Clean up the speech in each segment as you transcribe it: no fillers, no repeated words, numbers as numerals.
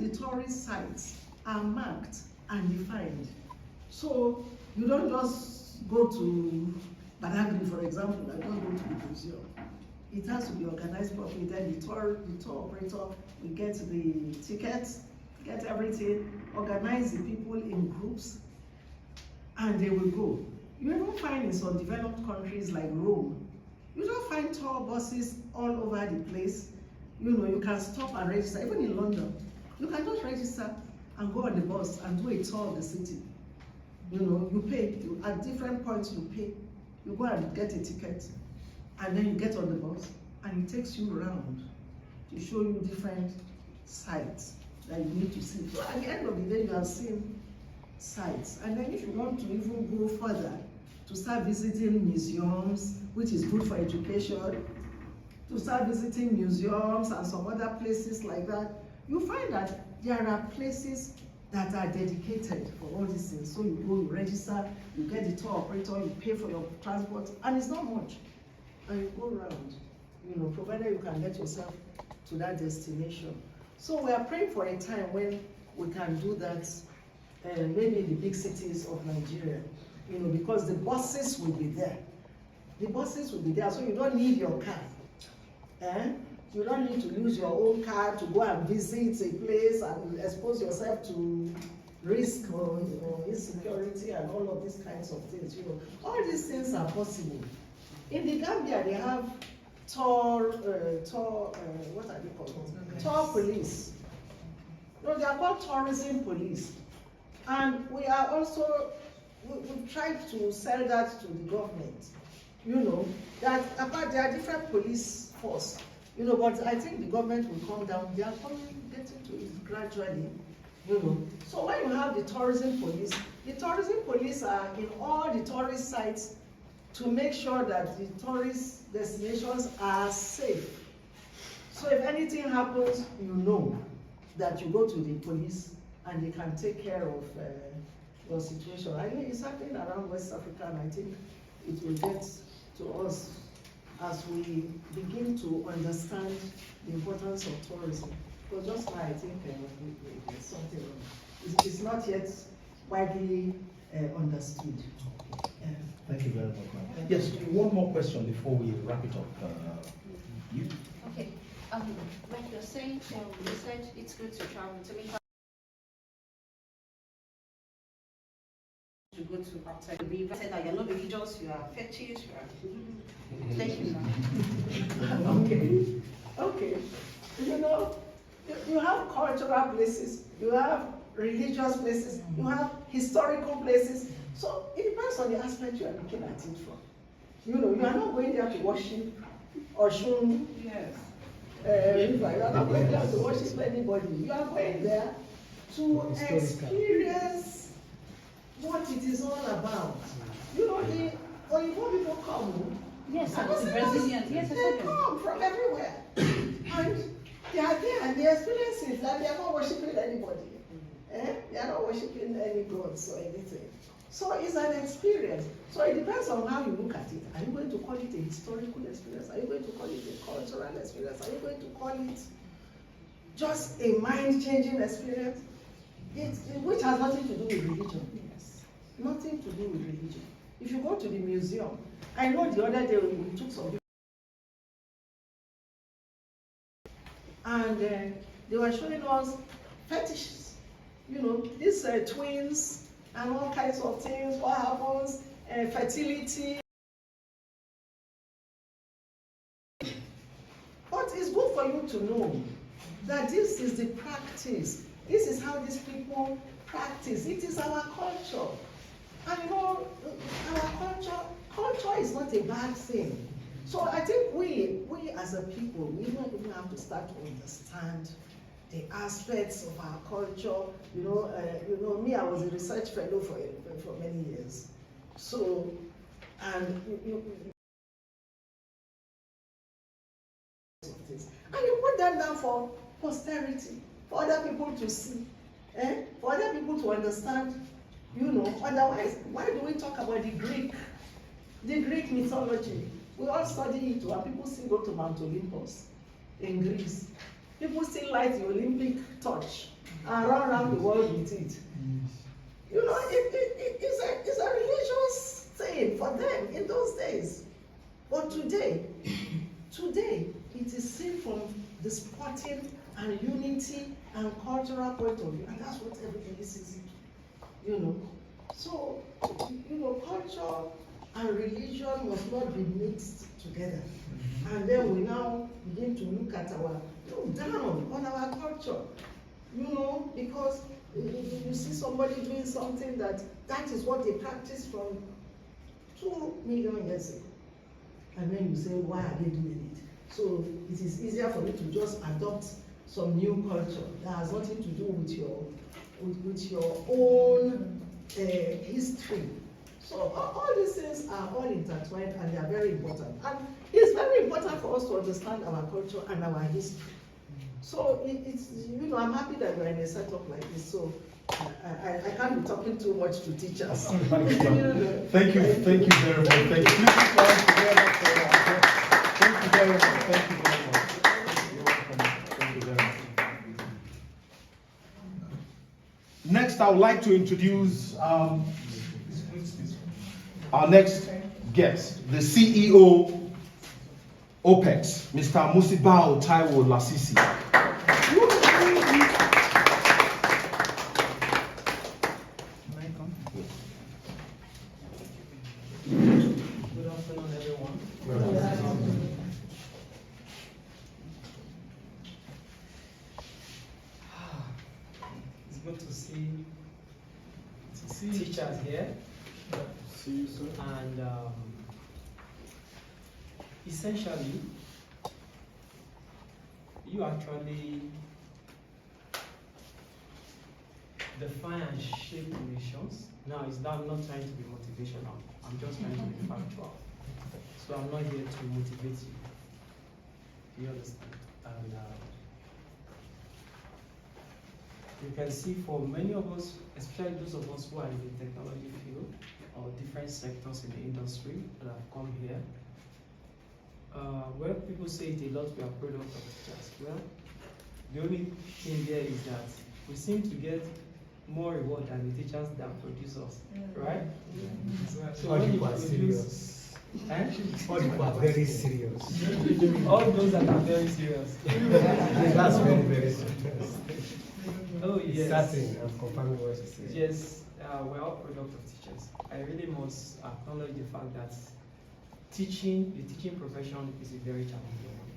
the tourist sites are marked and defined. So you don't just go to Badagry, for example, and just go to the museum. It has to be organized properly. Then the tour operator will get the tickets, get everything, organize the people in groups, and they will go. You even find in some developed countries like Rome, you don't find tour buses all over the place. You know, you can stop and register. Even in London, you can just register and go on the bus and do a tour of the city. You know, you pay, at different points you pay. You go and get a ticket, and then you get on the bus, and it takes you around to show you different sites that you need to see. So at the end of the day, you have seen sites. And then if you want to even go further, to start visiting museums, which is good for education, to start visiting museums and some other places like that, you find that there are places that are dedicated for all these things. So you go, you register, you get the tour operator, you pay for your transport, and it's not much. And you go around, you know, provided you can get yourself to that destination. So we are praying for a time when we can do that, maybe in the big cities of Nigeria, you know, because the buses will be there. The buses will be there, so you don't need your car. You don't need to use your own car to go and visit a place and expose yourself to risk or insecurity and all of these kinds of things. You know, all these things are possible. In the Gambia, they have tour, what are they called? Tour police. No, they are called tourism police. And we are also, we've tried to sell that to the government. You know, that apart, there are different police force. You know, but I think the government will come down. They are getting to it gradually, you know. So when you have the tourism police are in all the tourist sites to make sure that the tourist destinations are safe. So if anything happens, you know that you go to the police and they can take care of your situation. I know it's happening around West Africa, and I think it will get to us as we begin to understand the importance of tourism. Because just now I think there's something wrong. It's not yet widely understood. Thank you very much, ma'am. Yes, one more question before we wrap it up. You? Okay. Like you're saying, you said it's good to travel to meet. You go to outside the river, said that you're not religious, you are fetish, you are. Thank you, Okay. You know, you have cultural places, you have religious places, you have historical places. So it depends on the aspect you are looking at it from. You know, you are not going there to worship Oshun. Yes. You are not going there to worship anybody. You are going there to experience what it is all about. You know, the Oyibo people come. Yes, and the Brazilians. Yes, they come from everywhere. And they are there and they experience it, that they are not worshiping anybody. They are not worshiping any gods or anything. So it's an experience. So it depends on how you look at it. Are you going to call it a historical experience? Are you going to call it a cultural experience? Are you going to call it just a mind-changing experience? Which has nothing to do with religion. Yes. Nothing to do with religion. If you go to the museum, I know the other day we took some people and they were showing us fetishes. You know, these twins and all kinds of things, what happens, fertility. But it's good for you to know that this is the practice. This is how these people practice. It is our culture. And you know, our culture is not a bad thing. So I think we as a people, we don't even have to start to understand the aspects of our culture. You know, me, I was a research fellow for many years. So, and you put them down for posterity, for other people to see, for other people to understand. You know, otherwise, why do we talk about the Greek mythology? We all study it, and people still go to Mount Olympus in Greece. People still light the Olympic torch and run around the world with it. You know, it's a religious thing for them in those days. But today, it is seen from the sporting and unity and cultural point of view, and that's what everybody sees it, you know. So, you know, culture and religion must not be mixed together. And then we now begin to look down on our culture, you know, because you see somebody doing something that is what they practiced from 2 million years ago. And then you say, why are they doing it? So it is easier for you to just adopt some new culture that has nothing to do with your own history. So all these things are all intertwined and they are very important. And it's very important for us to understand our culture and our history. So it's, you know, I'm happy that we're in a setup like this. So I can't be talking too much to teachers. Thank you very much. Thank you. Thank you very much. Thank you very much. Thank you very much. Next, I would like to introduce our next guest, the CEO, Opex, Mr. Musibao Taiwo Lasisi. Good afternoon, everyone. Good afternoon. It's good to see teachers here. See you, sir. And essentially, you actually define and shape nations. Now, I'm not trying to be motivational. I'm just trying to be factual. So I'm not here to motivate you. Do you understand? And you can see for many of us, especially those of us who are in the technology field or different sectors in the industry that have come here, where people say it a lot, we are product of teachers. Well, the only thing there is that we seem to get more reward than the teachers that produce us, right? So All when you people are produce, serious. eh? All people are very serious. All those that are very serious. That's very, very serious. Oh yes. Starting and confirming what you say. Yes, we're all product of teachers. I really must acknowledge the fact that the teaching profession is a very challenging one.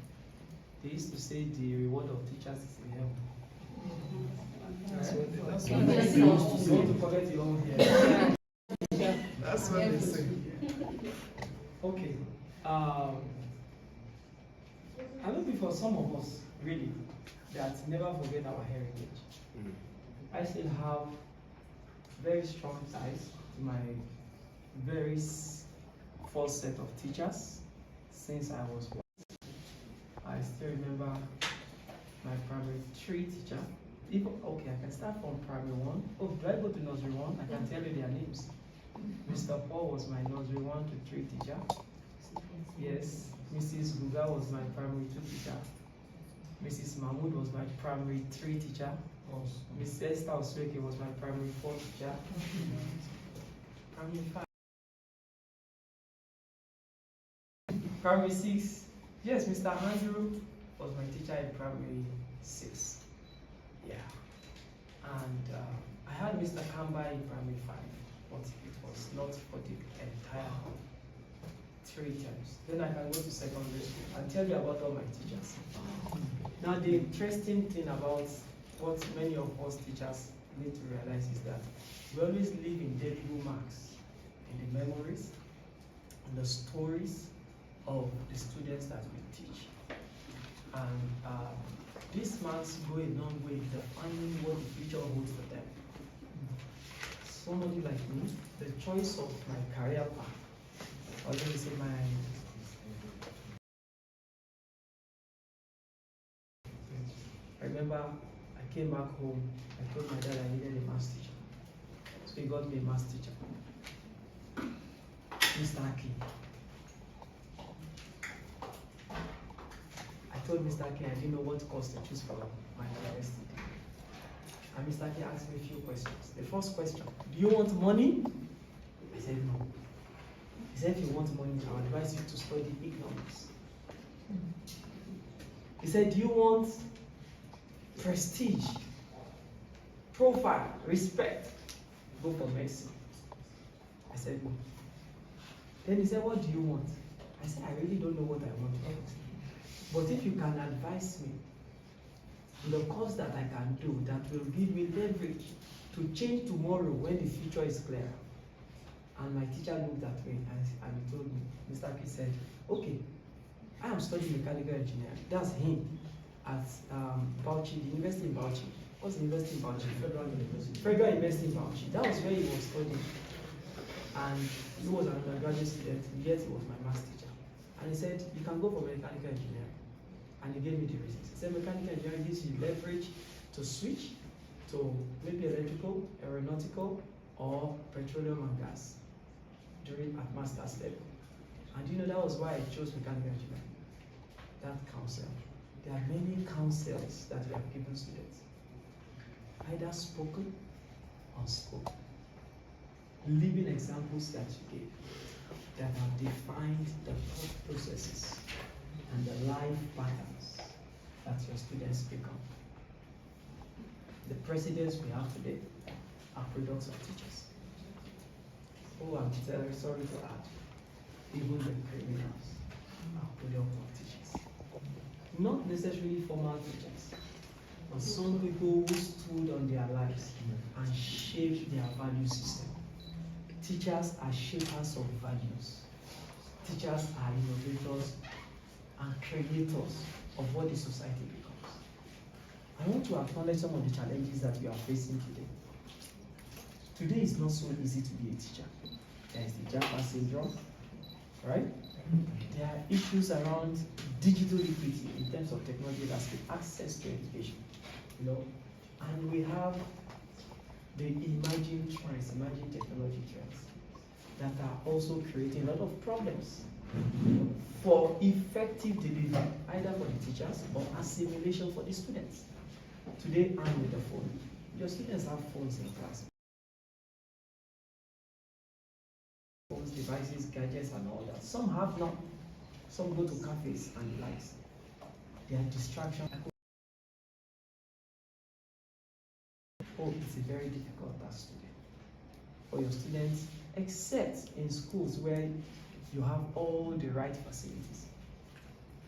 They used to say the reward of teachers is in heaven. That's what You want to forget your own here. That's what they say. Okay. I know for some of us, really, that never forget our heritage. I still have very strong ties to my very first set of teachers since I was one. I still remember my primary 3 teacher. Okay, I can start from primary 1. Oh, do I go to nursery 1? I can tell you their names. Mr. Paul was my nursery 1 to 3 teacher. Yes, Mrs. Guga was my primary 2 teacher. Mrs. Mahmoud was my primary 3 teacher. Miss Esther Osweke was my primary 4 teacher. Primary 5. Primary 6. Yes, Mr. Andrew was my teacher in primary 6. Yeah. And I had Mr. Kamba in primary 5, but it was not for the entire 3 terms. Then I can go to secondary school and tell you about all my teachers. Now, the interesting thing about what many of us teachers need to realize is that we always live in indelible marks in the memories and the stories of the students that we teach. And these marks go a long way in defining what the future holds for them. Somebody like me, the choice of my career path, or let me say I remember I came back home, I told my dad I needed a maths teacher. So he got me a maths teacher, Mr. Aki. I told Mr. Aki I didn't know what course to choose for my university. And Mr. K asked me a few questions. The first question, do you want money? I said no. He said, if you want money, I advise you to study economics. He said, do you want prestige, profile, respect? Go for medicine. I said no. Then he said, what do you want? I said, I really don't know what I want. But if you can advise me the course that I can do that will give me leverage to change tomorrow when the future is clear. And my teacher looked at me and he told me, Mr. P said, okay, I am studying mechanical engineering. That's him at Bauchi, the university in Bauchi. What's the university in Bauchi? Federal University. Federal University in Bauchi. That was where he was studying. And he was an undergraduate student, yet he was my maths teacher. And he said, you can go for mechanical engineering. And he gave me the reasons. He said mechanical engineering gives you leverage to switch to maybe electrical, aeronautical, or petroleum and gas during at master's level. And you know that was why I chose mechanical engineering. That counsel. There are many counsels that we have given students, either spoken or unspoken. Living examples that you gave that have defined the thought processes and the life patterns that your students become. The presidents we have today are products of teachers. Oh, I'm sorry to add, even the criminals are products of teachers. Not necessarily formal teachers, but some people who stood on their lives and shaped their value system. Teachers are shapers of values. Teachers are innovators and creators of what the society becomes. I want to acknowledge some of the challenges that we are facing today. Today is not so easy to be a teacher. There is the Japa syndrome, right? There are issues around digital equity in terms of technology landscape, access to education, and we have the emerging trends, emerging technology trends that are also creating a lot of problems for effective delivery, either for the teachers or assimilation for the students. Today, I'm with the phone. Your students have phones in class. Phones, devices, gadgets, and all that. Some have not. Some go to cafes and the likes. They are distractions. Oh, it's a very difficult task today for your students, except in schools where you have all the right facilities.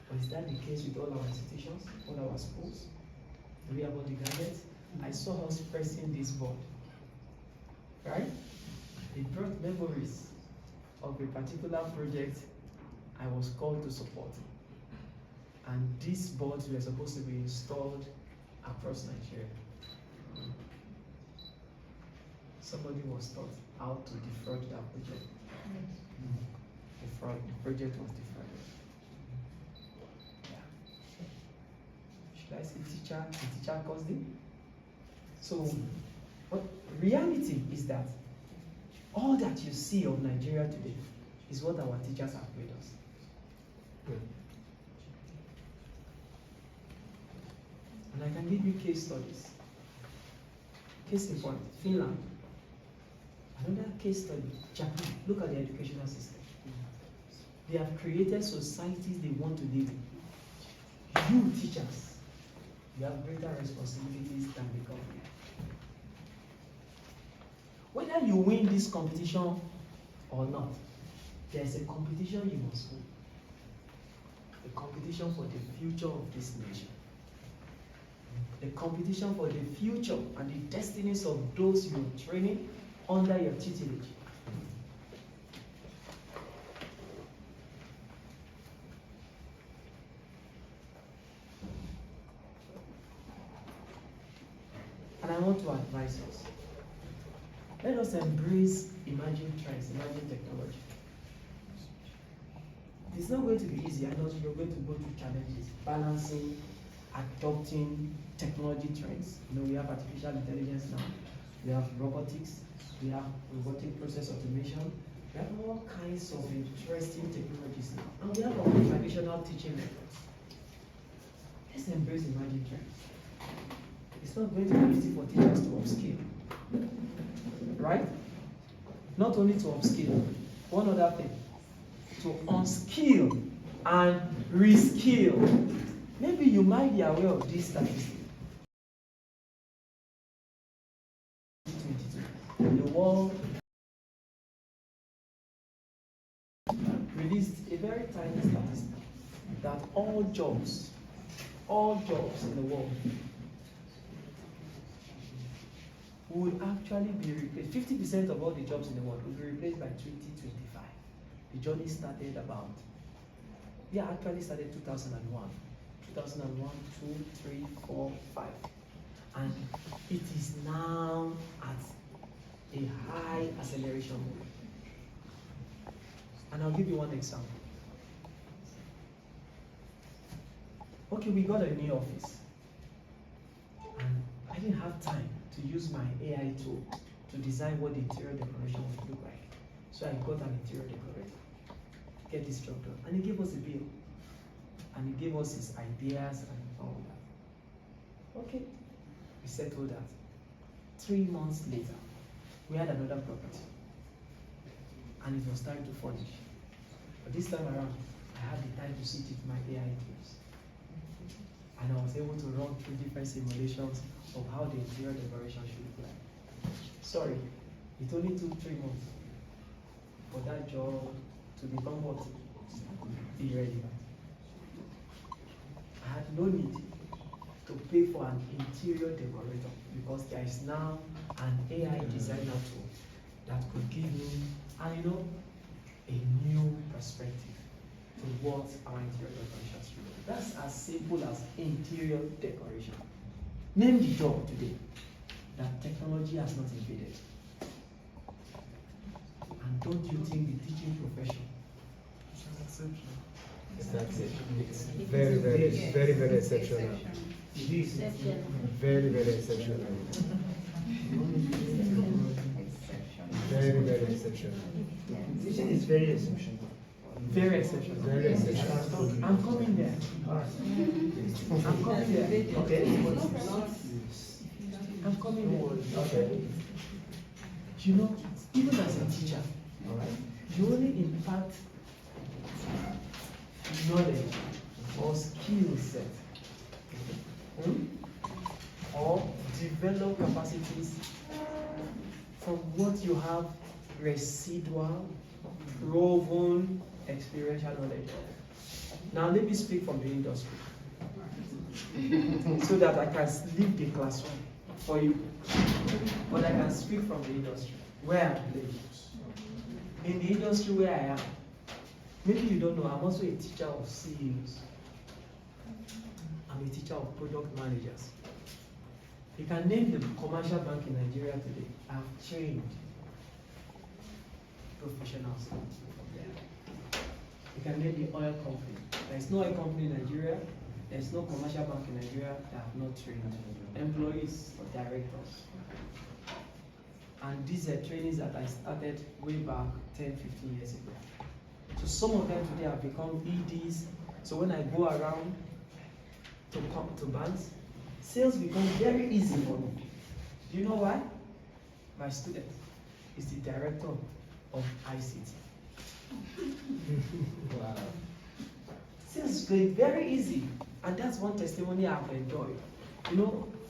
But is that the case with all our institutions, all our schools? Do we have all the gadgets? I saw us pressing this board, right? It brought memories of a particular project I was called to support. And these boards were supposed to be installed across Nigeria. Somebody was taught how to defraud that project. The project was defrauded. Yeah. Should I say teacher? The teacher caused it? So, but reality is that all that you see of Nigeria today is what our teachers have made us. And I can give you case studies. Case in point, Finland. Another case study, Japan. Look at the educational system. They have created societies they want to live in. You teachers, you have greater responsibilities than the government. Whether you win this competition or not, there's a competition you must win. The competition for the future of this nation. The competition for the future and the destinies of those you're training under your tutelage. And I want to advise us. Let us embrace emerging trends, emerging technology. It's not going to be easy. I know you're going to go through challenges, balancing, adopting technology trends. We have artificial intelligence now. We have robotics. We have robotic process automation. We have all kinds of interesting technologies now. And we have our traditional teaching methods. Let's embrace emerging trends. it's not going to be easy for teachers to upskill. Right? Not only to upskill, one other thing, to unskill and reskill. Maybe you might be aware of this statistic. The world released a very tiny statistic that all jobs in the world would actually be replaced. 50% of all the jobs in the world will be replaced by 2025. The journey started actually started 2001. 2001, 2, 3, 4, 5. And it is now at a high acceleration mode. And I'll give you one example. Okay, we got a new office. And I didn't have time to use my AI tool to design what the interior decoration would look like. So I got an interior decorator to get this job done. And he gave us a bill. And he gave us his ideas and all that. Okay, we settled that. 3 months later, we had another property. And it was time to furnish. But this time around, I had the time to sit with my AI tools. And I was able to run through different simulations of how the interior decoration should look like. Sorry, it only took 3 months for that job to become what? Irrelevant. I had no need to pay for an interior decorator because there is now an AI designer tool that could give me, a new perspective to what our interior decoration should be. That's as simple as interior decoration. Name the job today that technology has not invaded. And don't you think the teaching profession is an exception? That's it. It's very, very exceptional. It is. Very, very exceptional. Very exceptional. Teaching is very exceptional. Very exceptional. Very exceptional. I'm coming there. I'm coming there. Okay. I'm coming there. Okay. Even as a teacher, you only impact knowledge or skill set or develop capacities from what you have residual, proven, experiential knowledge of. Now let me speak from the industry so that I can leave the classroom for you, but I can speak from the industry where I'm playing. In the industry where I am, maybe you don't know, I'm also a teacher of C.E.Os. I'm a teacher of product managers. You can name the commercial bank in Nigeria today. I've trained professionals from there. You can name the oil company. There is no oil company in Nigeria. There is no commercial bank in Nigeria that have not trained employees or directors. And these are trainings that I started way back 10, 15 years ago. So some of them today have become EDs. So when I go around to banks, sales becomes very easy for me. Do you know why? My student is the director of ICT. Wow. Sales is going very easy, and that's one testimony I've enjoyed.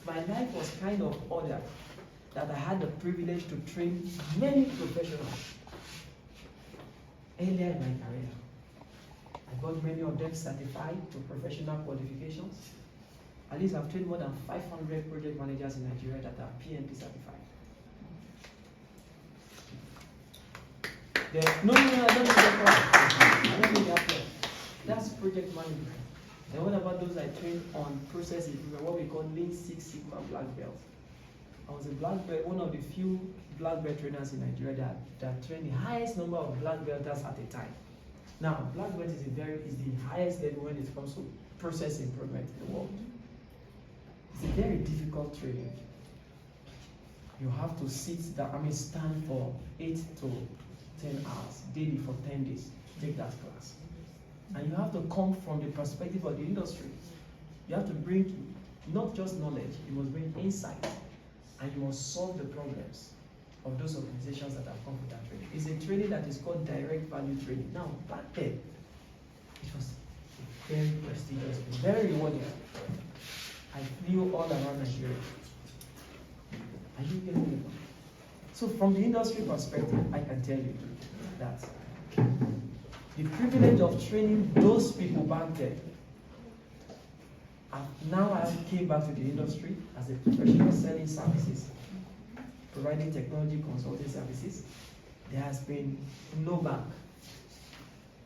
My life was kind of ordered that I had the privilege to train many professionals earlier in my career. I got many of them certified to professional qualifications. At least I've trained more than 500 project managers in Nigeria that are PMP certified. No, I don't need that. I don't need that. That's project management. And what about those I trained on process improvement, what we call Lean Six Sigma Black Belt? I was a black belt, one of the few black belt trainers in Nigeria that trained the highest number of black belters at a time. Now, black belt is the highest level when it comes to process improvement in the world. It's a very difficult training. You have to stand for 8 to 10 hours daily for 10 days to take that class. And you have to come from the perspective of the industry. You have to bring not just knowledge, you must bring insight, and you must solve the problems of those organizations that have come with that training. It's a training that is called direct value training. Now, back then, it was very prestigious, very rewarding. I flew all around Nigeria. Are you getting me? So from the industry perspective, I can tell you that the privilege of training those people back then, now I came back to the industry as a professional selling services, providing technology consulting services. There has been no bank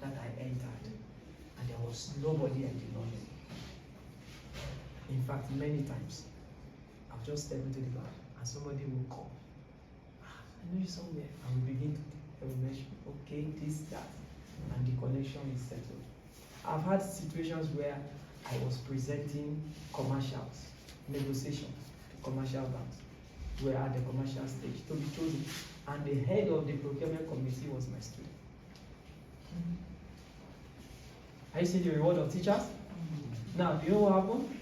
that I entered, and there was nobody I did not know. In fact, many times, I've just stepped into the bank and somebody will call. I know you somewhere. I will begin to mention, okay, this, that, and the connection is settled. I've had situations where I was presenting commercials, negotiation to commercial banks. We're at the commercial stage to be chosen, and the head of the procurement committee was my student. Are you seeing the reward of teachers? Now, do you know what happened?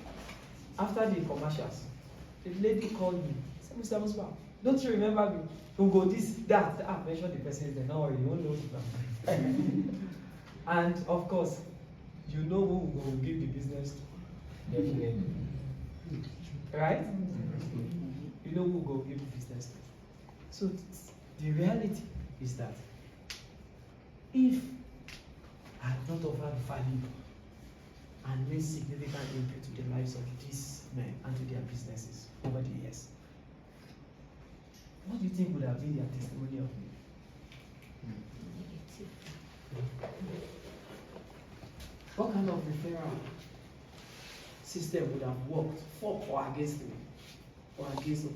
After the commercials, the lady called me. She said, Mr. Musba, don't you remember me? Who go this, that? I mentioned the person there. No, you won't know it. And of course, you know who will give the business to. Right? You know who will give the business to. So the reality is that if I had not offered value and made significant impact to the lives of these men and to their businesses over the years, what do you think would have been their testimony of me? What kind of referral system would have worked for or against me? Or against